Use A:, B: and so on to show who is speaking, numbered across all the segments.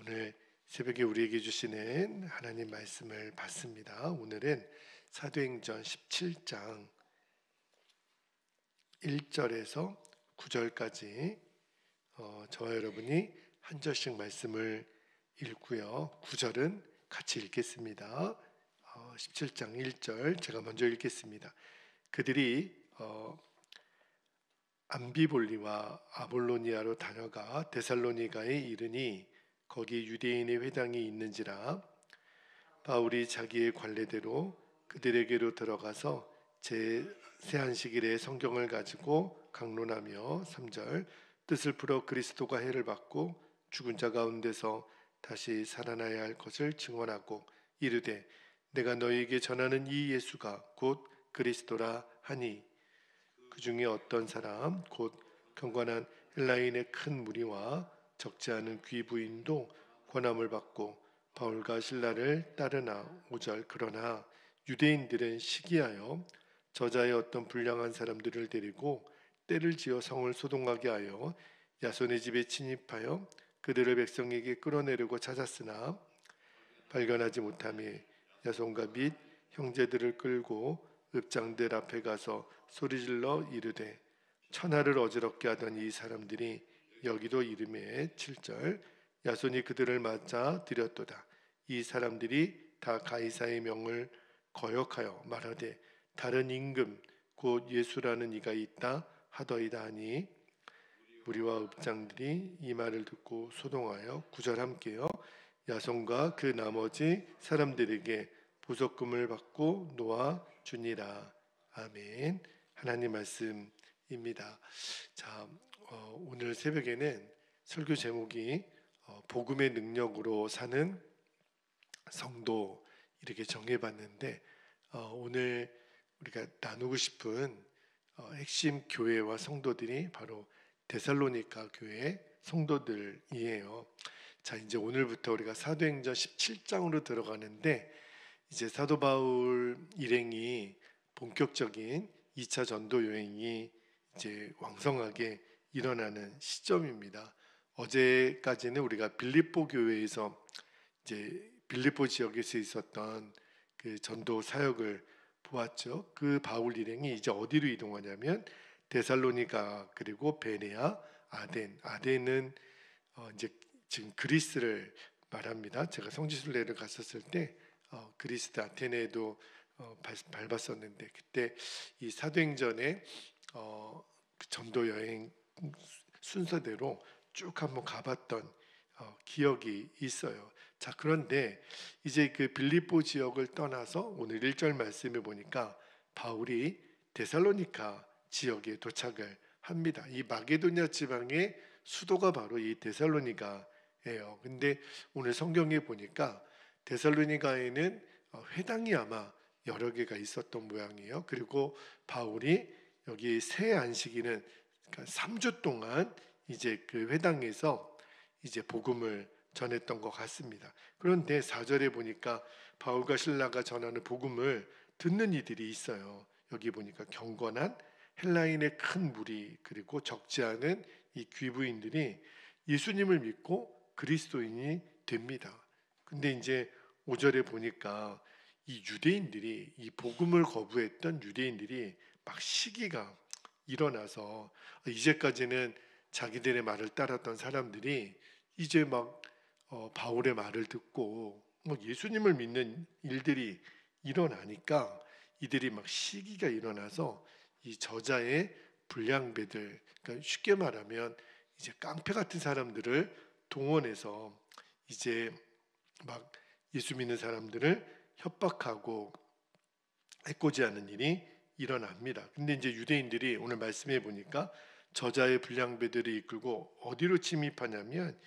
A: 오늘 새벽에 우리에게 주시는 하나님 말씀을 받습니다. 오늘은 사도행전 17장 1절에서 9절까지 저와 여러분이 한 절씩 말씀을 읽고요. 9절은 같이 읽겠습니다. 17장 1절 제가 먼저 읽겠습니다. 그들이 암비볼리와 아볼로니아로 다녀가 데살로니가에 이르니 거기 유대인의 회당이 있는지라. 바울이 자기의 관례대로 그들에게로 들어가서 제 세안식일에 성경을 가지고 강론하며 3절 뜻을 풀어 그리스도가 해를 받고 죽은 자 가운데서 다시 살아나야 할 것을 증언하고 이르되 내가 너희에게 전하는 이 예수가 곧 그리스도라 하니 그 중에 어떤 사람 곧 경건한 헬라인의 큰 무리와 적지 않은 귀부인도 권함을 받고 바울과 실라를 따르나. 5절 그러나 유대인들은 시기하여 저자의 어떤 불량한 사람들을 데리고 때를 지어 성을 소동하게 하여 야손의 집에 침입하여 그들을 백성에게 끌어내려고 찾았으나 발견하지 못하며 야손과 및 형제들을 끌고 읍장들 앞에 가서 소리질러 이르되 천하를 어지럽게 하던 이 사람들이 여기도 이름에 7절 야손이 그들을 맞아 들였도다. 이 사람들이 다 가이사의 명을 거역하여 말하되 다른 임금 곧 예수라는 이가 있다 하더이다 하니 무리와 읍장들이 이 말을 듣고 소동하여 9절 함께요. 야손과 그 나머지 사람들에게 보석금을 받고 놓아 주니라. 아멘. 하나님 말씀입니다. 자, 오늘 새벽에는 설교 제목이 복음의 능력으로 사는 성도 이렇게 정해봤는데 오늘 우리가 나누고 싶은 핵심 교회와 성도들이 바로 데살로니가 교회 성도들이에요. 자, 이제 오늘부터 우리가 사도행전 17장으로 들어가는데 이제 사도 바울 일행이 본격적인 2차 전도 여행이 이제 왕성하게 일어나는 시점입니다. 어제까지는 우리가 빌립보 교회에서 이제 빌립보 지역에서 있었던 그 전도 사역을 보았죠. 그 바울 일행이 이제 어디로 이동하냐면 데살로니가 그리고 베네아, 아덴은 이제 지금 그리스를 말합니다. 제가 성지순례를 갔었을 때 그리스 아테네에도 밟았었는데 그때 이 사도행전의 전도 여행 순서대로 쭉 한번 가봤던 기억이 있어요. 자, 그런데 이제 그 빌립보 지역을 떠나서 오늘 1절 말씀에 보니까 바울이 데살로니가 지역에 도착을 합니다. 이 마게도냐 지방의 수도가 바로 이 데살로니가예요. 근데 오늘 성경에 보니까 데살로니가에는 회당이 아마 여러 개가 있었던 모양이에요. 그리고 바울이 여기 새 안식일은 3주 동안 이제 그 회당에서 이제 복음을 전했던 것 같습니다. 그런데 4절에 보니까 바울과 실라가 전하는 복음을 듣는 이들이 있어요. 여기 보니까 경건한 헬라인의 큰 무리 그리고 적지 않은 이 귀부인들이 예수님을 믿고 그리스도인이 됩니다. 근데 이제 5절에 보니까 이 유대인들이 이 복음을 거부했던 유대인들이 막 시기가 일어나서 이제까지는 자기들의 말을 따랐던 사람들이 이제 막 바울의 말을 듣고 막 예수님을 믿는 일들이 일어나니까 이들이 막 시기가 일어나서 이 저자의 불량배들, 그러니까 쉽게 말하면 이제 깡패 같은 사람들을 동원해서 이제 막 예수 믿는 사람들을 협박하고 해코지하는 일이 일어납니다. 근데 이제 유대인들이 오늘 말씀해 보니까 저자의 불량배들을 이끌고 어디로 침입하냐면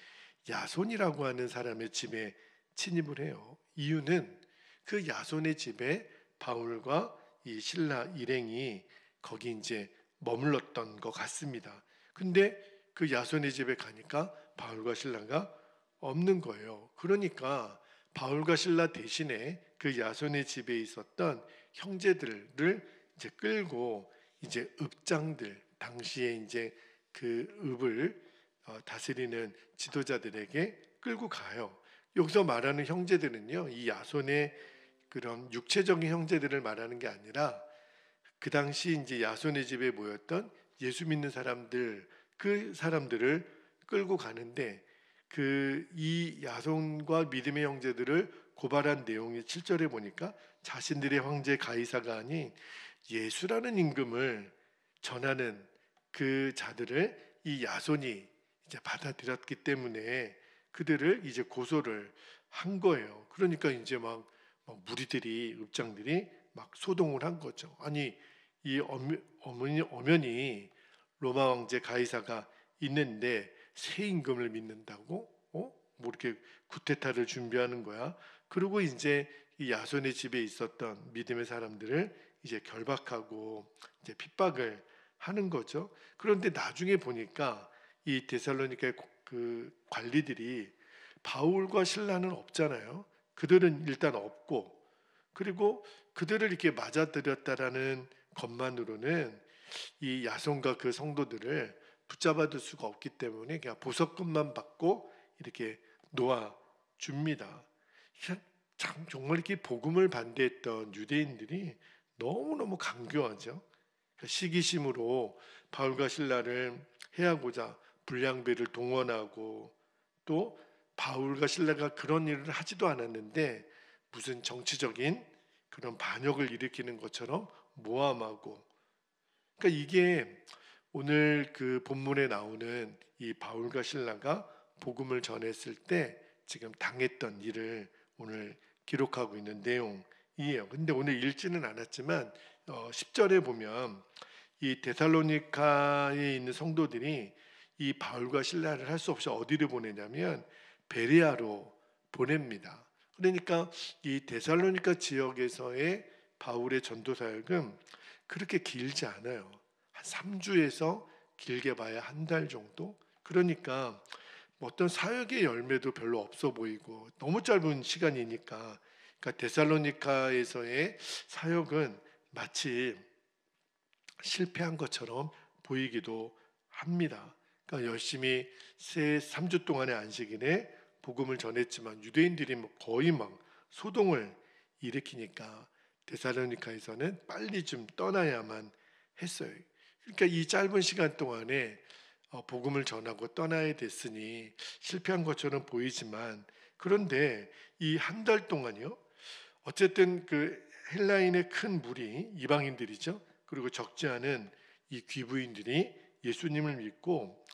A: 야손이라고 하는 사람의 집에 침입을 해요. 이유는 그 야손의 집에 바울과 이 실라 일행이 거기 이제 머물렀던 것 같습니다. 근데 그 야손의 집에 가니까 바울과 실라가 없는 거예요. 그러니까 바울과 실라 대신에 그 야손의 집에 있었던 형제들을 이제 끌고 이제 읍장들, 당시에 이제 그 읍을 다스리는 지도자들에게 끌고 가요. 여기서 말하는 형제들은요, 이 야손의 그런 육체적인 형제들을 말하는 게 아니라 그 당시 이제 야손의 집에 모였던 예수 믿는 사람들, 그 사람들을 끌고 가는데, 그 이 야손과 믿음의 형제들을 고발한 내용이 7절에 보니까 자신들의 황제 가이사가 아닌 예수라는 임금을 전하는 그 자들을 이 야손이 이제 받아들였기 때문에 그들을 이제 고소를 한 거예요. 그러니까 이제 막 무리들이, 읍장들이 막 소동을 한 거죠. 아니, 이 엄연히 로마 황제 가이사가 있는데 새 임금을 믿는다고? 뭐 이렇게 쿠데타를 준비하는 거야. 그리고 이제 이 야손의 집에 있었던 믿음의 사람들을 이제 결박하고 이제 핍박을 하는 거죠. 그런데 나중에 보니까 이 데살로니가의 그 관리들이 바울과 실라는 없잖아요. 그들은 일단 없고, 그리고 그들을 이렇게 맞아들였다라는 것만으로는 이 야손과 그 성도들을 붙잡아둘 수가 없기 때문에 그냥 보석금만 받고 이렇게 놓아 줍니다. 참 정말 이렇게 복음을 반대했던 유대인들이 너무너무 강교하죠. 시기심으로 바울과 신라를 해하고자 불량배를 동원하고, 또 바울과 신라가 그런 일을 하지도 않았는데 무슨 정치적인 그런 반역을 일으키는 것처럼 모함하고, 그러니까 이게 오늘 그 본문에 나오는 이 바울과 신라가 복음을 전했을 때 지금 당했던 일을 오늘 기록하고 있는 내용이에요. 근데 오늘 읽지는 않았지만 10절에 보면 이 데살로니카에 있는 성도들이 이 바울과 신라를 할 수 없이 어디를 보내냐면 베레아로 보냅니다. 그러니까 이 데살로니카 지역에서의 바울의 전도 사역은 그렇게 길지 않아요. 한 3주에서 길게 봐야 한 달 정도. 그러니까 뭐 어떤 사역의 열매도 별로 없어 보이고 너무 짧은 시간이니까, 그러니까 데살로니카에서의 사역은 마치 실패한 것처럼 보이기도 합니다. 그러니까 열심히 3주 동안의 안식일에 복음을 전했지만 유대인들이 거의 막 소동을 일으키니까 데살로니카에서는 빨리 좀 떠나야만 했어요. 그러니까 이 짧은 시간 동안에 복음을 전하고 떠나야 됐으니 실패한 것처럼 보이지만, 그런데 이 한 달 동안요, 어쨌든 그 헬라인의 큰 무리, 이방인들이죠. 그리고 적지 않은 이 귀부인들이 예수님을 믿고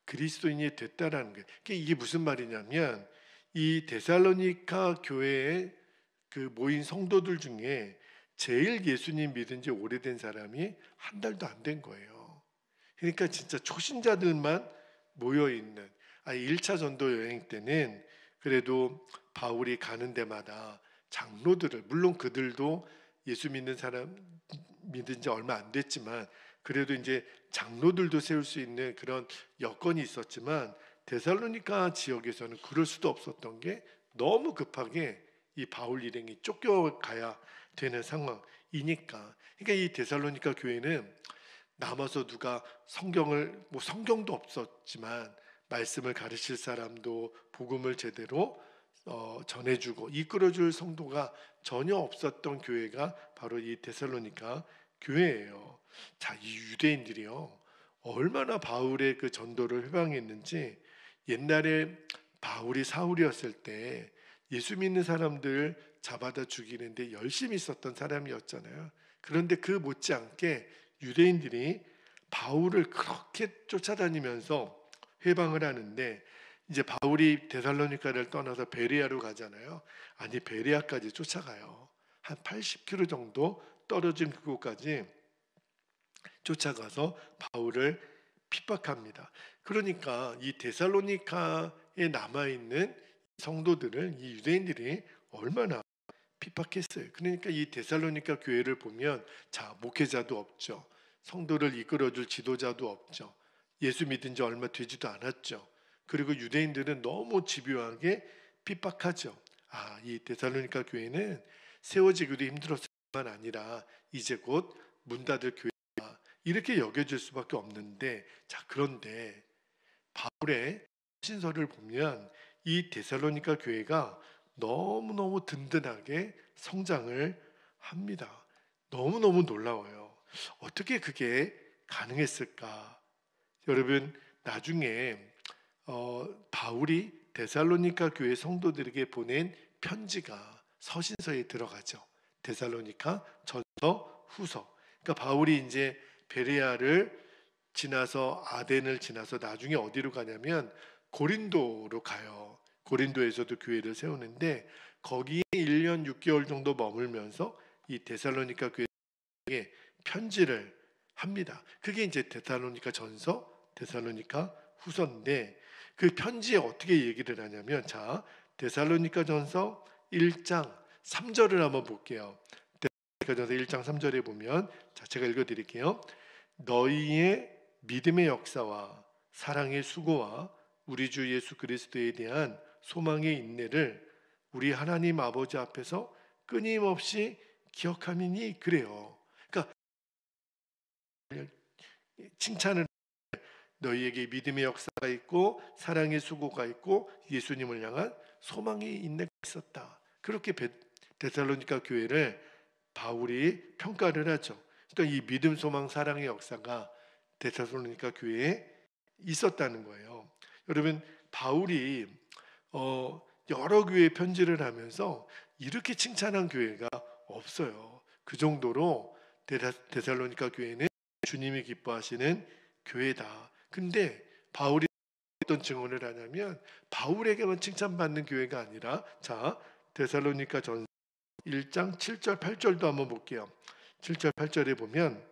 A: 그리스도인이 됐다라는 거예요. 이게 무슨 말이냐면 이 데살로니카 교회에 그 모인 성도들 중에 제일 예수님 믿은 지 오래된 사람이 한 달도 안 된 거예요. 그러니까 진짜 초신자들만 모여 있는. 1차 전도 여행 때는 그래도 바울이 가는 데마다 장로들을, 물론 그들도 예수 믿는 사람 믿은 지 얼마 안 됐지만 그래도 이제 장로들도 세울 수 있는 그런 여건이 있었지만, 데살로니가 지역에서는 그럴 수도 없었던 게 너무 급하게 이 바울 일행이 쫓겨가야 되는 상황이니까. 그러니까 이 데살로니가 교회는 남아서 누가 성경도 없었지만 말씀을 가르칠 사람도 복음을 제대로 전해주고 이끌어줄 성도가 전혀 없었던 교회가 바로 이 데살로니가 교회예요. 자, 이 유대인들이요, 얼마나 바울의 그 전도를 회방했는지. 옛날에 바울이 사울이었을 때 예수 믿는 사람들 잡아다 죽이는데 열심히 있었던 사람이었잖아요. 그런데 그 못지않게 유대인들이 바울을 그렇게 쫓아다니면서 회방을 하는데, 이제 바울이 데살로니카를 떠나서 베레아로 가잖아요. 아니, 베레아까지 쫓아가요. 한 80km 정도 떨어진 그곳까지 쫓아가서 바울을 핍박합니다. 그러니까 이 데살로니카에 남아있는 성도들을 이 유대인들이 얼마나 핍박했어요. 그러니까 이 데살로니가 교회를 보면, 자, 목회자도 없죠. 성도를 이끌어줄 지도자도 없죠. 예수 믿은 지 얼마 되지도 않았죠. 그리고 유대인들은 너무 집요하게 핍박하죠. 이 데살로니가 교회는 세워지기도 힘들었을 뿐만 아니라 이제 곧 문 닫을 교회다, 이렇게 여겨질 수밖에 없는데, 자, 그런데 바울의 신서를 보면 이 데살로니가 교회가 너무너무 든든하게 성장을 합니다. 너무너무 놀라워요. 어떻게 그게 가능했을까? 여러분, 나중에 바울이 데살로니가 교회 성도들에게 보낸 편지가 서신서에 들어가죠. 데살로니가 전서, 후서. 그러니까 바울이 이제 베레아를 지나서 아덴을 지나서 나중에 어디로 가냐면 고린도로 가요. 고린도에서도 교회를 세우는데 거기에 1년 6개월 정도 머물면서 이 데살로니가 교회에 편지를 합니다. 그게 이제 데살로니가 전서, 데살로니가 후서인데 그 편지에 어떻게 얘기를 하냐면 자, 데살로니가 전서 1장 3절을 한번 볼게요. 데살로니가 전서 1장 3절에 보면 자, 제가 읽어 드릴게요. 너희의 믿음의 역사와 사랑의 수고와 우리 주 예수 그리스도에 대한 소망의 인내를 우리 하나님 아버지 앞에서 끊임없이 기억함이니 그래요. 그러니까 칭찬을 너희에게 믿음의 역사가 있고 사랑의 수고가 있고 예수님을 향한 소망의 인내가 있었다. 그렇게 데살로니가 교회를 바울이 평가를 하죠. 그러니까 이 믿음, 소망, 사랑의 역사가 데살로니가 교회에 있었다는 거예요. 여러분, 바울이 여러 교회에 편지를 하면서 이렇게 칭찬한 교회가 없어요. 그 정도로 데살로니가 교회는 주님이 기뻐하시는 교회다. 근데 바울이 어떤 증언을 하냐면 바울에게만 칭찬받는 교회가 아니라 자, 데살로니가 전 1장 7절 8절도 한번 볼게요. 7절 8절에 보면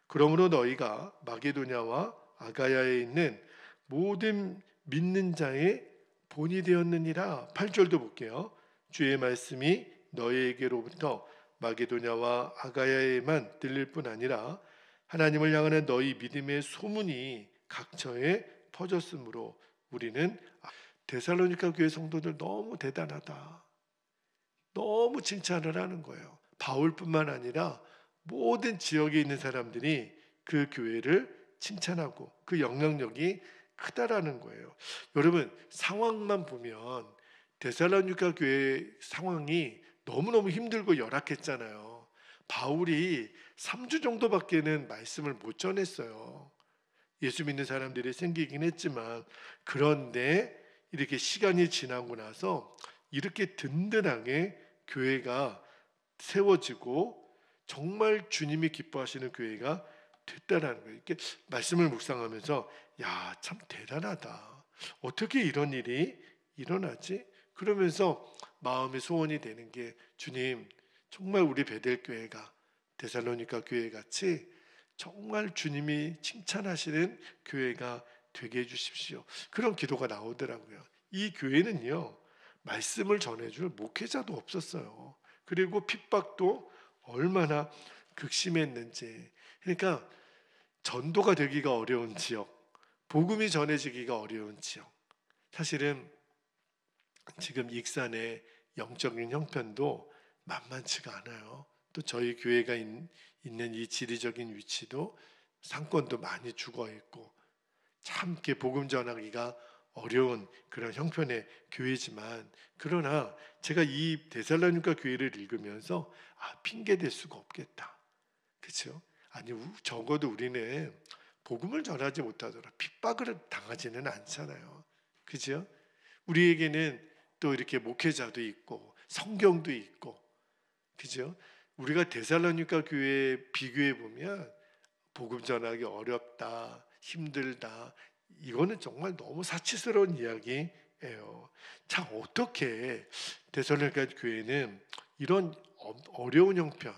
A: 그러므로 너희가 마게도냐와 아가야에 있는 모든 믿는 자의 본이 되었느니라. 8절도 볼게요. 주의 말씀이 너희에게로부터 마게도냐와 아가야에만 들릴 뿐 아니라 하나님을 향하는 너희 믿음의 소문이 각처에 퍼졌으므로 우리는 데살로니가 교회 성도들 너무 대단하다. 너무 칭찬을 하는 거예요. 바울뿐만 아니라 모든 지역에 있는 사람들이 그 교회를 칭찬하고 그 영향력이 크다라는 거예요. 여러분, 상황만 보면 데살로니가 교회 상황이 너무너무 힘들고 열악했잖아요. 바울이 3주 정도밖에는 말씀을 못 전했어요. 예수 믿는 사람들이 생기긴 했지만 그런데 이렇게 시간이 지나고 나서 이렇게 든든하게 교회가 세워지고 정말 주님이 기뻐하시는 교회가 됐다라는 거예요. 이렇게 말씀을 묵상하면서 야, 참 대단하다. 어떻게 이런 일이 일어나지? 그러면서 마음의 소원이 되는 게 주님, 정말 우리 베델 교회가 데살로니가 교회 같이 정말 주님이 칭찬하시는 교회가 되게 해주십시오. 그런 기도가 나오더라고요. 이 교회는요, 말씀을 전해줄 목회자도 없었어요. 그리고 핍박도 얼마나 극심했는지. 그러니까 전도가 되기가 어려운 지역, 복음이 전해지기가 어려운 지역. 사실은 지금 익산의 영적인 형편도 만만치가 않아요. 또 저희 교회가 있는 이 지리적인 위치도 상권도 많이 죽어 있고 참 이렇게 복음 전하기가 어려운 그런 형편의 교회지만 그러나 제가 이 데살로니가 교회를 읽으면서 핑계 댈 수가 없겠다. 그렇죠? 아니 적어도 우리는 복음을 전하지 못하더라 핍박을 당하지는 않잖아요. 그죠? 우리에게는 또 이렇게 목회자도 있고 성경도 있고 그죠? 우리가 데살로니가 교회에 비교해 보면 복음 전하기 어렵다, 힘들다. 이거는 정말 너무 사치스러운 이야기예요. 참 어떻게 데살로니가 교회는 이런 어려운 형편,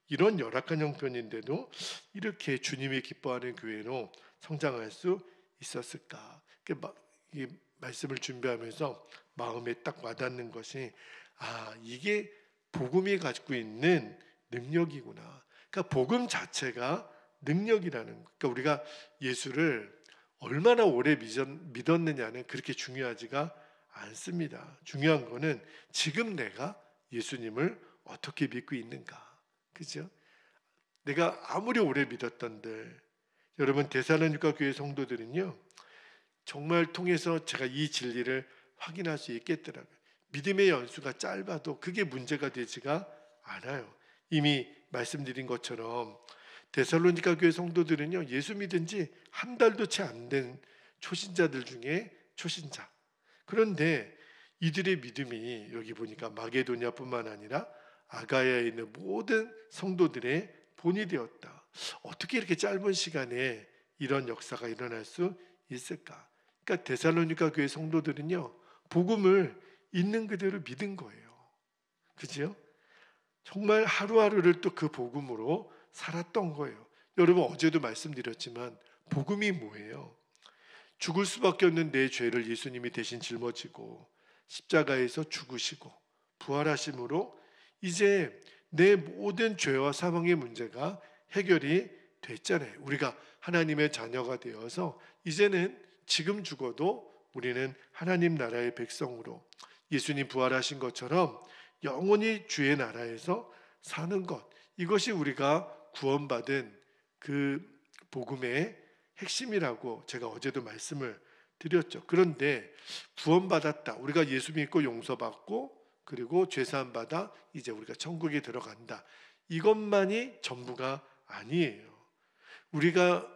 A: 이런 열악한 형편인데도 이렇게 주님이 기뻐하는 교회로 성장할 수 있었을까? 이 말씀을 준비하면서 마음에 딱 와닿는 것이 이게 복음이 가지고 있는 능력이구나. 그러니까 복음 자체가 능력이라는 거. 그러니까 우리가 예수를 얼마나 오래 믿었느냐는 그렇게 중요하지가 않습니다. 중요한 거는 지금 내가 예수님을 어떻게 믿고 있는가. 그죠? 내가 아무리 오래 믿었던들 여러분 데살로니가 교회 성도들은요. 정말 통해서 제가 이 진리를 확인할 수 있겠더라고요. 믿음의 연수가 짧아도 그게 문제가 되지가 않아요. 이미 말씀드린 것처럼 데살로니가 교회 성도들은요, 예수 믿은 지 한 달도 채 안 된 초신자들 중에 초신자. 그런데 이들의 믿음이 여기 보니까 마게도냐뿐만 아니라 아가야에 있는 모든 성도들의 본이 되었다. 어떻게 이렇게 짧은 시간에 이런 역사가 일어날 수 있을까? 그러니까 데살로니가 교회 성도들은요, 복음을 있는 그대로 믿은 거예요. 그죠? 정말 하루하루를 또 그 복음으로 살았던 거예요. 여러분, 어제도 말씀드렸지만 복음이 뭐예요? 죽을 수밖에 없는 내 죄를 예수님이 대신 짊어지고 십자가에서 죽으시고 부활하심으로 이제 내 모든 죄와 사망의 문제가 해결이 됐잖아요. 우리가 하나님의 자녀가 되어서 이제는 지금 죽어도 우리는 하나님 나라의 백성으로 예수님 부활하신 것처럼 영원히 주의 나라에서 사는 것, 이것이 우리가 구원받은 그 복음의 핵심이라고 제가 어제도 말씀을 드렸죠. 그런데 구원받았다, 우리가 예수 믿고 용서받고 그리고 죄사함 받아 이제 우리가 천국에 들어간다, 이것만이 전부가 아니에요. 우리가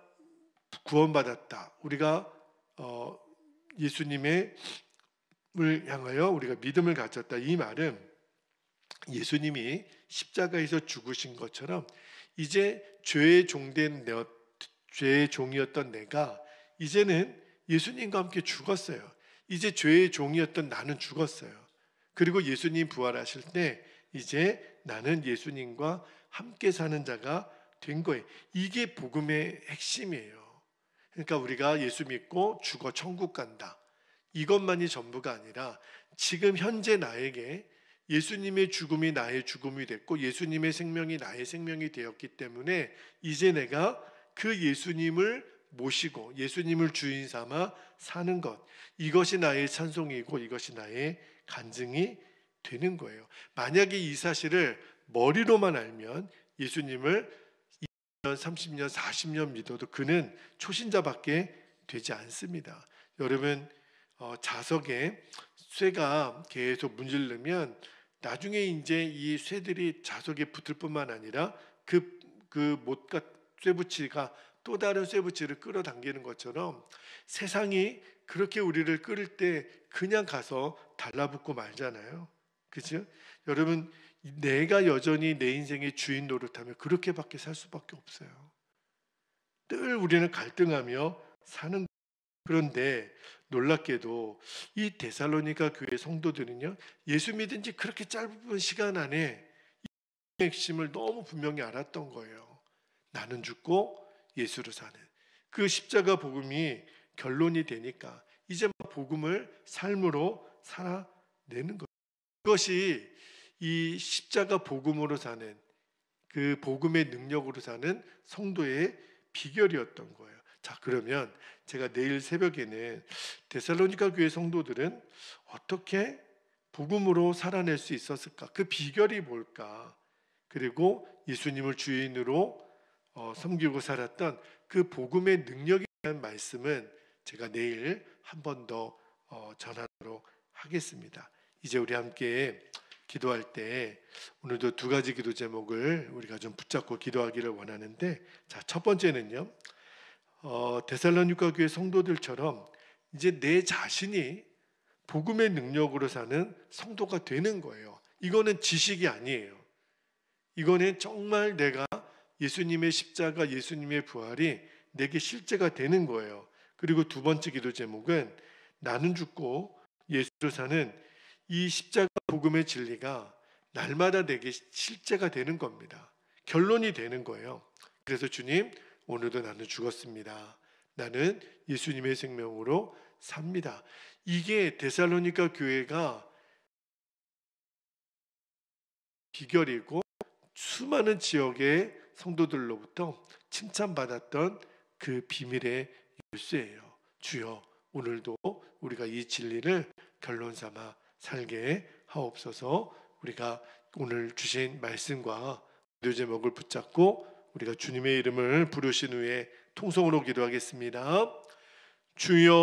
A: 구원받았다, 우리가 예수님을 향하여 우리가 믿음을 가졌다, 이 말은 예수님이 십자가에서 죽으신 것처럼 이제 죄의 종이었던 내가 이제는 예수님과 함께 죽었어요. 이제 죄의 종이었던 나는 죽었어요. 그리고 예수님 부활하실 때 이제 나는 예수님과 함께 사는 자가 된 거예요. 이게 복음의 핵심이에요. 그러니까 우리가 예수 믿고 죽어 천국 간다, 이것만이 전부가 아니라 지금 현재 나에게 예수님의 죽음이 나의 죽음이 됐고 예수님의 생명이 나의 생명이 되었기 때문에 이제 내가 그 예수님을 모시고 예수님을 주인 삼아 사는 것, 이것이 나의 찬송이고 이것이 나의 간증이 되는 거예요. 만약에 이 사실을 머리로만 알면 예수님을 20년, 30년, 40년 믿어도 그는 초신자밖에 되지 않습니다. 여러분, 자석에 쇠가 계속 문지르면 나중에 이제 이 쇠들이 자석에 붙을 뿐만 아니라 그 못과 쇠붙이가 또 다른 쇠붙이를 끌어당기는 것처럼 세상이 그렇게 우리를 끌을 때 그냥 가서 달라붙고 말잖아요. 그죠? 여러분, 내가 여전히 내 인생의 주인 노릇하면 그렇게밖에 살 수밖에 없어요. 늘 우리는 갈등하며 사는. 그런데 놀랍게도 이 데살로니가 교회 성도들은요, 예수 믿은 지 그렇게 짧은 시간 안에 이 핵심을 너무 분명히 알았던 거예요. 나는 죽고 예수로 사는 그 십자가 복음이 결론이 되니까 이제 복음을 삶으로 살아내는 거예요. 그것이 이 십자가 복음으로 사는, 그 복음의 능력으로 사는 성도의 비결이었던 거예요. 자, 그러면 제가 내일 새벽에는 데살로니가 교회 성도들은 어떻게 복음으로 살아낼 수 있었을까? 그 비결이 뭘까? 그리고 예수님을 주인으로 섬기고 살았던 그 복음의 능력에 대한 말씀은 제가 내일 한 번 더 전하도록 하겠습니다. 이제 우리 함께 기도할 때 오늘도 두 가지 기도 제목을 우리가 좀 붙잡고 기도하기를 원하는데, 자, 첫 번째는요, 데살로니가 교회 성도들처럼 이제 내 자신이 복음의 능력으로 사는 성도가 되는 거예요. 이거는 지식이 아니에요. 이거는 정말 내가 예수님의 십자가, 예수님의 부활이 내게 실제가 되는 거예요. 그리고 두 번째 기도 제목은 나는 죽고 예수로 사는 이 십자가 복음의 진리가 날마다 내게 실제가 되는 겁니다. 결론이 되는 거예요. 그래서 주님, 오늘도 나는 죽었습니다. 나는 예수님의 생명으로 삽니다. 이게 데살로니가 교회가 비결이고 수많은 지역의 성도들로부터 칭찬받았던 그 비밀의 열쇠예요. 주여, 오늘도 우리가 이 진리를 결론 삼아 살게 하옵소서. 우리가 오늘 주신 말씀과 기도 제목을 붙잡고 우리가 주님의 이름을 부르신 후에 통성으로 기도하겠습니다. 주여